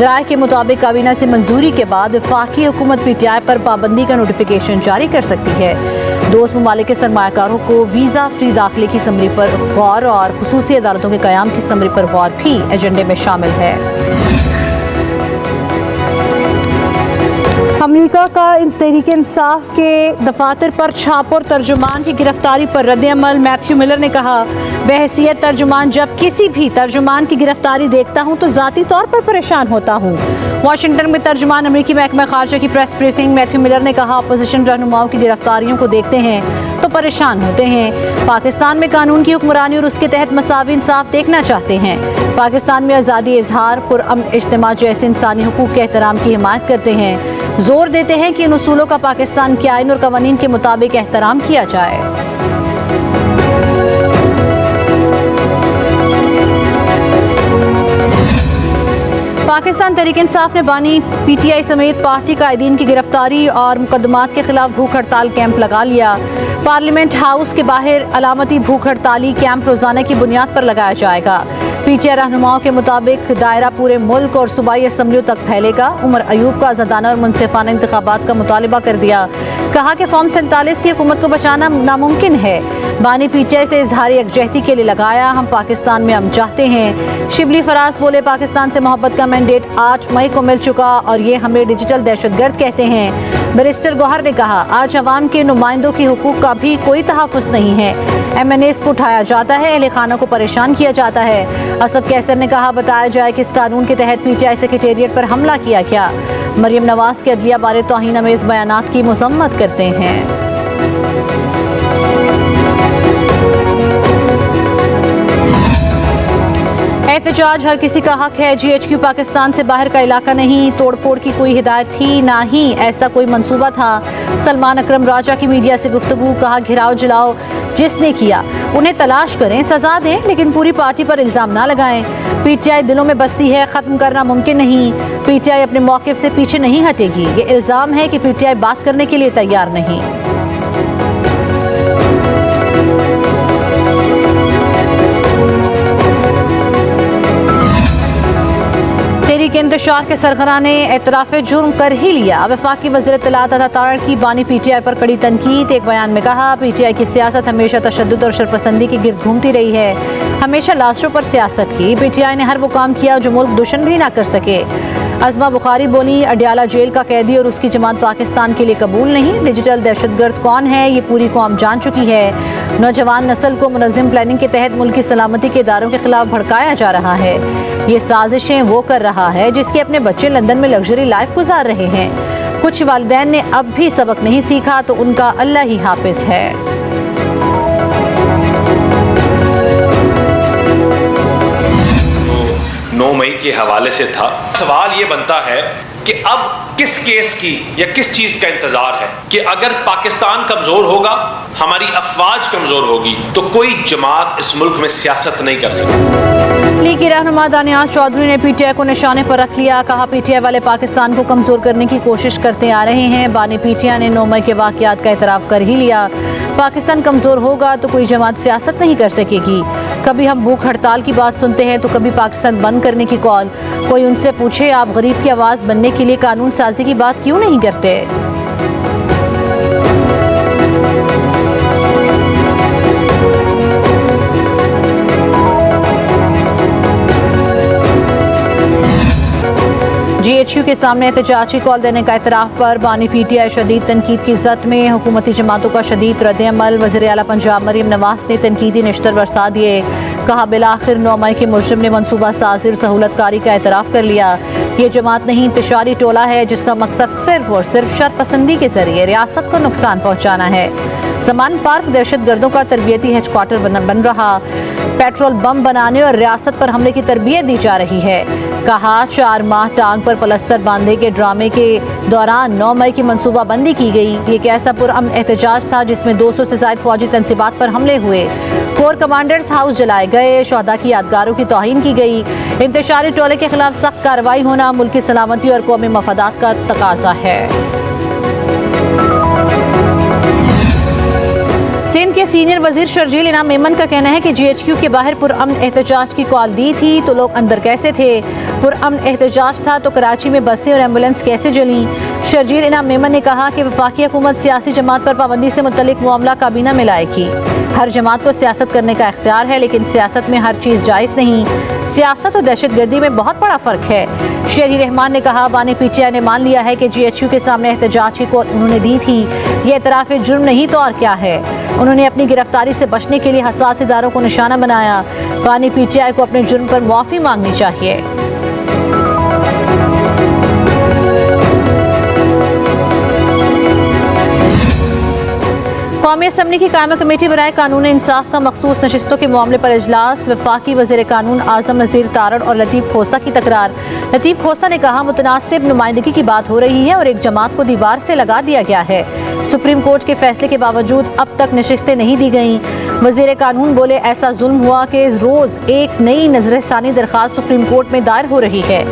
जराये के मुताबिक काबीना से मंजूरी के बाद वफाकी हुकूमत PTI पर पाबंदी का नोटिफिकेशन जारी कर सकती है। दोस्त ममालिक के सरमायाकारों को वीज़ा फ्री दाखिले की समरी पर गौर और खुसूसी अदालतों के क़याम की समरी पर गौर भी एजेंडे में शामिल है। अमेरिका का तहरीक इंसाफ के दफातर पर छापों और तर्जुमान की गिरफ्तारी पर रद्द-ए-अमल। मैथ्यू मिलर ने कहा, बहैसियत तर्जुमान जब किसी भी तर्जुमान की गिरफ्तारी देखता हूँ तो ज़ाती तौर पर परेशान होता हूँ। वाशिंगटन में तर्जुमान अमेरिकी महकमा खारजा की प्रेस ब्रीफिंग। मैथ्यू मिलर ने कहा, अपोजिशन रहनुमाओं की गिरफ्तारियों को देखते हैं तो परेशान होते हैं। पाकिस्तान में कानून की हुक्मरानी और उसके तहत मसावी इंसाफ देखना चाहते हैं। पाकिस्तान में आज़ादी इजहार, पुरअमन इज्तिमा जैसे इंसानी हुकूक के एहतराम की हिमायत करते हैं। जोर देते हैं कि इन उसूलों का पाकिस्तान के आइन और कवानीन के मुताबिक एहतराम किया जाए। पाकिस्तान तहरीक इंसाफ ने बानी PTI समेत पार्टी कायदीन की गिरफ्तारी और मुकदमात के खिलाफ भूख हड़ताल कैंप लगा लिया। पार्लियामेंट हाउस के बाहर अलामती भूख हड़ताली कैंप रोजाना की बुनियाद पर लगाया जाएगा। PTI रहनुमाओं के मुताबिक दायरा पूरे मुल्क और सूबाई असम्बलियों तक फैलेगा। उमर अयूब का आज़ादाना और मुनसिफाना इंतखाबात का मुतालबा कर दिया। कहा कि फॉर्म 47 की हुकूमत को बचाना नामुमकिन है। बानी PTI से इजहारी यकजहती के लिए लगाया, हम पाकिस्तान में अमन चाहते हैं। शिबली फराज बोले, पाकिस्तान से मोहब्बत का मैंडेट 8 मई को मिल चुका और ये हमें डिजिटल दहशतगर्द कहते हैं। बैरिस्टर गौहर ने कहा, आज अवाम के नुमाइंदों की हुकूक का भी कोई तहफ़्फ़ुज़ नहीं है। MNAs को उठाया जाता है, अहले खाना को परेशान किया जाता है। असद कैसर ने कहा, बताया जाए कि इस कानून के तहत PTI सेक्रेटेरिएट पर हमला किया क्या। मरियम नवाज के अदलिया बारे तौहीन अमेज़ बयानात की मज़म्मत करते हैं। एहतजाज हर किसी का हक है। GHQ पाकिस्तान से बाहर का इलाका नहीं। तोड़फोड़ की कोई हिदायत थी ना ही ऐसा कोई मंसूबा था। सलमान अकरम राजा की मीडिया से गुफ्तगू। कहा, घिराव जलाओ जिसने किया उन्हें तलाश करें, सजा दें, लेकिन पूरी पार्टी पर इल्ज़ाम ना लगाएं। PTI दिलों में बसती है, ख़त्म करना मुमकिन नहीं। PTI अपने मौक़िफ़ से पीछे नहीं हटेगी। ये इल्ज़ाम है कि PTI बात करने के लिए तैयार नहीं। तहरीक इंतशार के सरगना ने एतराफ़ जुर्म कर ही लिया। वफाकी वज़ीर इत्तलात अता की बानी PTI पर कड़ी तनकीद। एक बयान में कहा, PTI की सियासत हमेशा तशद्दुद और शरपसंदी के गिर्द घूमती रही है, हमेशा लाशों पर सियासत की। PTI ने हर वो काम किया जो मुल्क दुश्मन भी ना कर सके। अज़मा बुखारी बोली, अडियाला जेल का कैदी और उसकी जमात पाकिस्तान के लिए कबूल नहीं। डिजिटल दहशतगर्द कौन है ये पूरी कौम जान चुकी है। नौजवान नस्ल को मुनज़्ज़म प्लानिंग के तहत मुल्क की सलामती के इदारों के खिलाफ भड़काया जा रहा है। ये साजिशें वो कर रहा है जिसके अपने बच्चे लंदन में लग्जरी लाइफ गुजार रहे हैं। कुछ वालिदैन ने अब भी सबक नहीं सीखा तो उनका अल्लाह ही हाफिज है। 9 मई के हवाले से था। सवाल ये बनता है कि अब किस केस की या किस चीज का इंतजार है कि अगर पाकिस्तान कमजोर होगा, हमारी अफवाज कमजोर होगी, तो कोई जमात इस मुल्क में सियासत नहीं कर सकती। लीग की रहनुमा दानियाल चौधरी ने PTI को निशाने पर रख लिया। कहा, PTI वाले पाकिस्तान को कमजोर करने की कोशिश करते आ रहे हैं। बानी PTI ने 9 मई के वाकयात का एतराफ़ कर ही लिया। पाकिस्तान कमजोर होगा तो कोई जमात सियासत नहीं कर सकेगी। कभी हम भूख हड़ताल की बात सुनते हैं तो कभी पाकिस्तान बंद करने की कॉल। कोई उनसे पूछे, आप गरीब की आवाज़ बनने के लिए कानून साजी की बात क्यों नहीं करते। GHQ के सामने एहतजाज की कॉल देने का इतराफ़ पर बानी PTI शदीद तनकीद की ज़द में। हुकूमती जमातों का शदीद रद्द-ए-अमल। वज़ीर आला पंजाब मरियम नवाज ने तनकीदी निश्तर बरसा दिए। कहा, बिलाखिर 9 मई के मुजरिम ने मनसूबा साज़ी और सहूलतकारी का एतराफ़ कर लिया। ये जमात नहीं, इंतशारी टोला है जिसका मकसद सिर्फ और सिर्फ शरपसंदी के जरिए रियासत को नुकसान पहुँचाना है। ज़मान पार्क दहशत गर्दों का तरबियती हेडक्वार्टर बन रहा। पेट्रोल बम बनाने और रियासत पर हमले की तरबियत दी जा रही है। कहा, 4 माह टांग पर पलस्तर बांधे के ड्रामे के दौरान 9 मई की मनसूबाबंदी की गई। ये एक ऐसा पुरअमन एहतजाज था जिसमें 200 से ज़ायद फौजी तनसीबात पर हमले हुए। कोर कमांडर्स हाउस जलाए गए। शहदा की यादगारों की तौहीन की गई। इंतशारी टोले के खिलाफ सख्त कार्रवाई होना मुल्क की सलामती और कौमी मफादात का तकाजा है। सिंध के सीनियर वजीर शर्जील इनाम मेमन का कहना है कि GHQ के बाहर पुरअमन एहतजाज की कॉल दी थी तो लोग अंदर कैसे थे। पुरअमन एहतजाज था तो कराची में बसें और एम्बुलेंस कैसे जलीं? शर्जील इनाम मेमन ने कहा कि वफाकी हुकूमत सियासी जमात पर पाबंदी से मुतल्लिक मामला काबीना में लाएगी। हर जमात को सियासत करने का इख्तियार है, लेकिन सियासत में हर चीज़ जायज़ नहीं। सियासत और दहशतगर्दी में बहुत बड़ा फ़र्क है। शेरी रहमान ने कहा, बानी पीटीआई ने मान लिया है कि GHQ के सामने एहतजाज की कॉल उन्होंने दी थी। ये इतराफ़ जुर्म नहीं तो और क्या है। उन्होंने अपनी गिरफ्तारी से बचने के लिए हसास इदारों को निशाना बनाया। बानी पीटीआई को अपने जुर्म पर माफ़ी मांगनी चाहिए। कौमी असम्बली की कायमा कमेटी बराए कानून इंसाफ का मखसूस नशिस्तों के मामले पर इजलास। वफाकी वज़ीर कानून आज़म नज़ीर तारड़ और लतीफ़ खोसा की तकरार। लतीफ़ खोसा ने कहा, मुतनासिब नुमाइंदगी की बात हो रही है और एक जमात को दीवार से लगा दिया गया है। सुप्रीम कोर्ट के फैसले के बावजूद अब तक नशिस्तें नहीं दी गईं। वज़ीर कानून बोले, ऐसा जुल्म हुआ कि रोज़ एक नई नज़रसानी दरख्वास्त सुप्रीम कोर्ट में दायर हो रही है।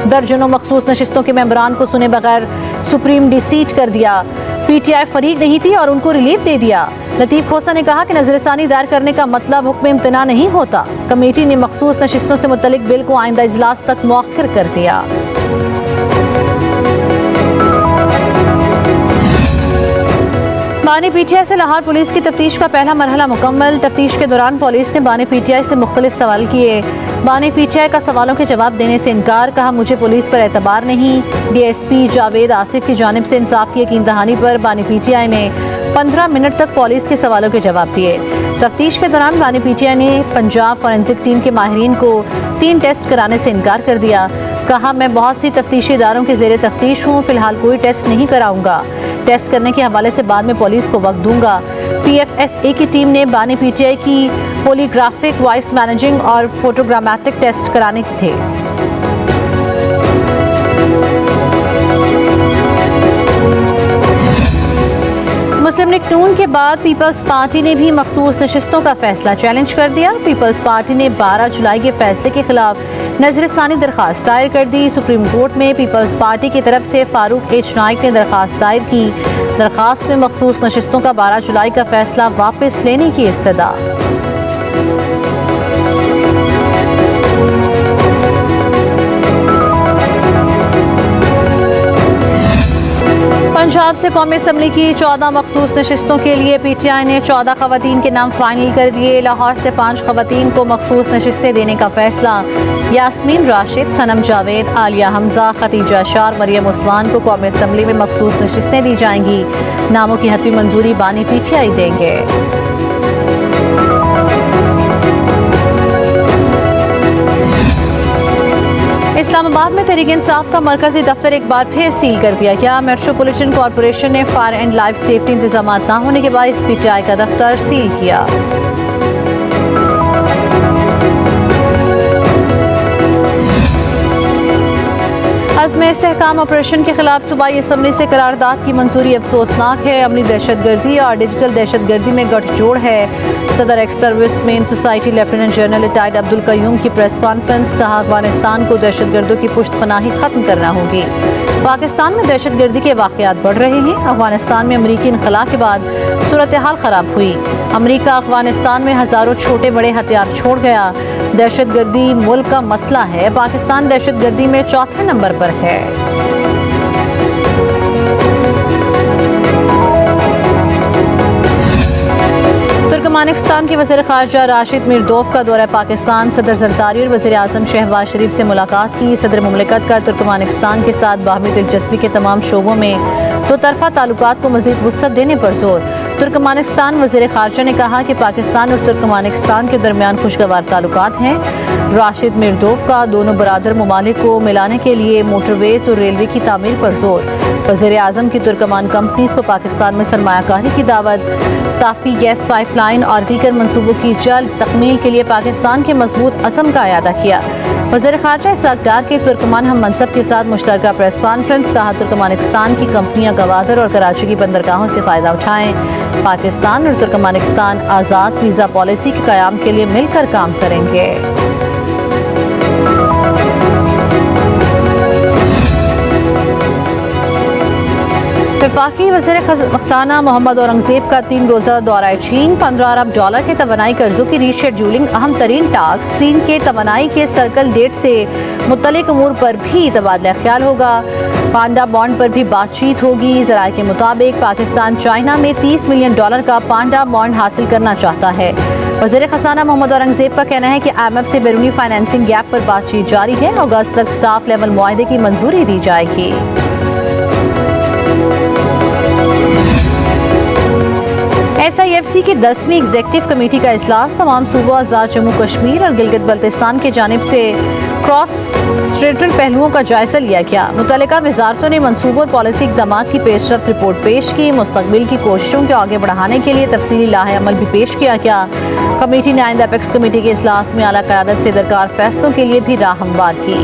दर्जनों मखसूस नशिस्तों के मेंबरान को सुने बगैर सुप्रीम डिसीट कर दिया। पीटीआई फरीक नहीं थी और उनको रिलीफ दे दिया। लतीफ़ खोसा ने कहा कि नजरसानी दायर करने का मतलब हुक्म इम्तना नहीं होता। कमेटी ने मखसूस नशिस्तों से मुतल्लिक बिल को आइंदा इजलास तक मुअख्खर कर दिया। बानी पीटीआई से लाहौर पुलिस की तफ्तीश का पहला मरहला मुकम्मल। तफ्तीश के दौरान पुलिस ने बानी पीटीआई से मुख्तलिफ सवाल किए। बानी पीटीआई का सवालों के जवाब देने से इनकार। कहा, मुझे पुलिस पर एतबार नहीं। DSP जावेद आसिफ की जानिब से इंसाफ की यकीन दहानी पर बानी पीटीआई ने 15 मिनट तक पुलिस के सवालों के जवाब दिए। तफ्तीश के दौरान बानी पीटीआई ने पंजाब फॉरेंसिक टीम के माहिरीन को 3 टेस्ट कराने से इनकार कर दिया। कहा, मैं बहुत सी तफ्तीशी इदारों के ज़ेरे तफ्तीश हूँ, फिलहाल कोई टेस्ट नहीं कराऊंगा। टेस्ट करने के हवाले से बाद में पुलिस को वक्त दूंगा। PFSA की टीम ने बानी पीटीआई की पॉलीग्राफिक, वॉइस मैनेजिंग और फोटोग्रामेटिक टेस्ट कराने थे। मुस्लिम लीग नून के बाद पीपल्स पार्टी ने भी मखसूस नशिस्तों का फैसला चैलेंज कर दिया। पीपल्स पार्टी ने 12 जुलाई के फैसले के खिलाफ नजरसानी दरख्वास्त दायर कर दी। सुप्रीम कोर्ट में पीपल्स पार्टी की तरफ से फारूक H नाइक ने दरख्वास्त दायर की। दरख्वास्त में मखसूस नशिस्तों का 12 जुलाई का फैसला वापस लेने की इस्तदा। पंजाब से कौमी असम्बली की 14 मखसूस नशिस्तों के लिए पीटीआई ने 14 खवातीन के नाम फाइनल कर दिए। लाहौर से 5 खवातीन को मखसूस नशिस्तें देने का फैसला। यास्मीन राशिद, सनम जावेद, आलिया हमजा, खतीजा शार, मरियम उस्मान को कौमी असम्बली में मखसूस नशिस्तें दी जाएंगी। नामों की हतमी मंजूरी बानी पीटीआई देंगे। इस्लामाबाद में तहरीक इंसाफ का मरकजी दफ्तर एक बार फिर सील कर दिया गया। मेट्रोपॉलिटन कॉरपोरेशन ने फायर एंड लाइफ सेफ्टी इंतजाम न होने के बायस पीटीआई का दफ्तर सील किया। अज़्म इस्तेहकाम ऑपरेशन के खिलाफ सूबाई असम्बली से करारदाद की मंजूरी अफसोसनाक है। अमली दहशतगर्दी और डिजिटल दहशतगर्दी में गठजोड़ है। सदर ex serviceman society lieutenant general retired Abdul Qayyum की प्रेस कॉन्फ्रेंस। कहा, अफगानिस्तान को दहशतगर्दों की पुश्तपनाही खत्म करना होगी। पाकिस्तान में दहशतगर्दी के वाक़यात बढ़ रहे हैं। अफगानिस्तान में अमरीकी इनखला के बाद सूरत हाल ख़राब हुई। अमरीका अफगानिस्तान में हज़ारों छोटे बड़े हथियार छोड़ गया। दहशतगर्दी मुल्क का मसला है। पाकिस्तान दहशतगर्दी में 4थे नंबर पर है। तुर्कमानिस्तान के वज़ीर ख़ारजा राशिद मिर्दोफ का दौरा पाकिस्तान। सदर ज़रदारी और वज़ीर आज़म शहबाज शरीफ से मुलाकात की। सदर मुमलिकत का तुर्कमानिस्तान के साथ बाहमी दिलचस्पी के तमाम शोबों में दो तरफ़ा ताल्लुकात को मज़ीद वुसअत देने पर जोर। तुर्कमानिस्तान वज़ीर ख़ारजा ने कहा कि पाकिस्तान और तुर्कमानिस्तान के दरमियान खुशगवार ताल्लुकात हैं। राशिद मिर्दोफ का दोनों बरादर ममालिक को मिलाने के लिए मोटरवेज और रेलवे की तामीर पर जोर। वज़ीर आज़म की तुर्कमान कंपनीज को पाकिस्तान में सरमायाकारी की दावत। तापी गैस पाइपलाइन और दीगर मनसूबों की जल्द तकमील के लिए पाकिस्तान के मजबूत अज़म का अयादा किया। वज़ीर ख़ारजा इसहाक़ डार के तुर्कमान हम मनसब के साथ मुश्तरका प्रेस कॉन्फ्रेंस। कहा, तुर्कमानिस्तान की कंपनियां गवादर और कराची की बंदरगाहों से फ़ायदा उठाएं। पाकिस्तान और तुर्कमानिस्तान आज़ाद वीज़ा पॉलिसी के क़याम के लिए मिलकर काम करेंगे। वफाकी वज़ीर ख़ज़ाना मोहम्मद औरंगज़ेब का 3 रोज़ा दौरा चीन, $15 अरब के तवानाई कर्जों की रीशेड्यूलिंग अहम तरीन टास्क। चीन के तवानाई के सर्कल डेट से मुत्तलिक अमूर पर भी तबादला ख्याल होगा। पांडा बॉन्ड पर भी बातचीत होगी। ज़राए के मुताबिक पाकिस्तान चाइना में $30 मिलियन का पांडा बॉन्ड हासिल करना चाहता है। वज़ीर ख़ज़ाना मोहम्मद औरंगज़ेब का कहना है कि IMF से बैरूनी फाइनेंसिंग गैप पर बातचीत जारी है। अगस्त तक स्टाफ लेवल मुआहदे की मंजूरी दी जाएगी। SIFC की 10वीं एग्जीक्यूटिव कमेटी का इजलास तमाम सूबों, आज़ाद जम्मू कश्मीर और गिलगित बल्तिस्तान की जानिब से क्रॉस स्टेटल पहलुओं का जायजा लिया गया। मुतल्लिका वजारतों ने मंसूबों और पॉलिसी इक़दामात की पेशरफ्त रिपोर्ट पेश की। मुस्तक़बिल की कोशिशों को आगे बढ़ाने के लिए तफसीली लाहे अमल भी पेश किया गया। कमेटी ने आइंदा अपेक्स कमेटी के इजलास में आला क़यादत से दरकार फैसलों के लिए भी राह हमवार की।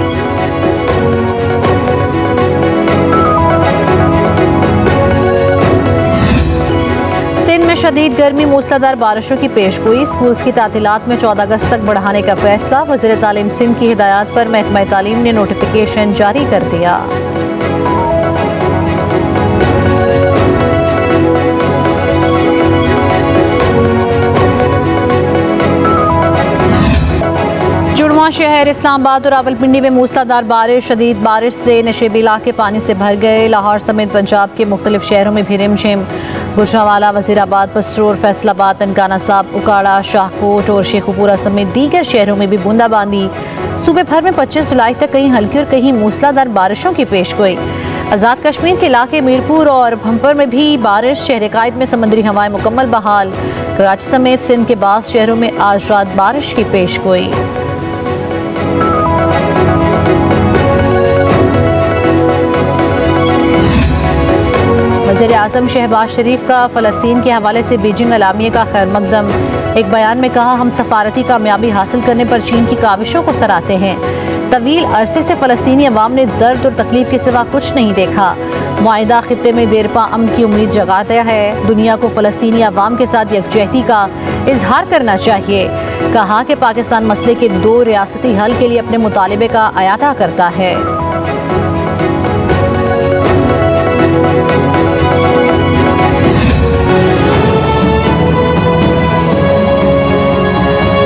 सिंध में शदीद गर्मी, मूसलाधार बारिशों की पेशगोई। स्कूल्स की तातीलात में 14 अगस्त तक बढ़ाने का फैसला। वज़ीर तालीम सिंध की हिदायत पर महकमा तालीम ने नोटिफिकेशन जारी कर दिया। जुड़वा शहर इस्लामाबाद और रावलपिंडी में मूसलाधार बारिश। शदीद बारिश से नशेबी इलाके पानी से भर गए। लाहौर समेत पंजाब के मुख्तलिफ शहरों में भी रिमझिम। गुजरांवाला, वजीराबाद, पसरोर, फैसलाबाद, ननकाना साहब, उकाड़ा, शाहकोट और शेखुपुरा समेत दीगर शहरों में भी बूंदाबांदी। सूबे भर में 25 जुलाई तक कहीं हल्की और कहीं मूसलाधार बारिशों की पेशगोई। आज़ाद कश्मीर के इलाके मीरपुर और भंपर में भी बारिश। शहर कायद में समंदरी हवाएं मुकम्मल बहाल। कराची समेत सिंध के बाज़ शहरों में आज रात बारिश की पेशगोई। वज़ीर आज़म शहबाज शरीफ का फ़लस्तीन के हवाले से बीजिंग अलामिया का खैर मकदम। एक बयान में कहा, हम सफारती कामयाबी हासिल करने पर चीन की काविशों को सराहते हैं। तवील अरसे से फ़लस्तीनी अवाम ने दर्द और तकलीफ के सिवा कुछ नहीं देखा। मुआहिदा खित्ते में देरपा अमन की उम्मीद जगाता है। दुनिया को फ़लस्तीनी अवाम के साथ यकजहती का इजहार करना चाहिए। कहा कि पाकिस्तान मसले के 2 रियासती हल के लिए अपने मुतालिबे का अयादा करता है।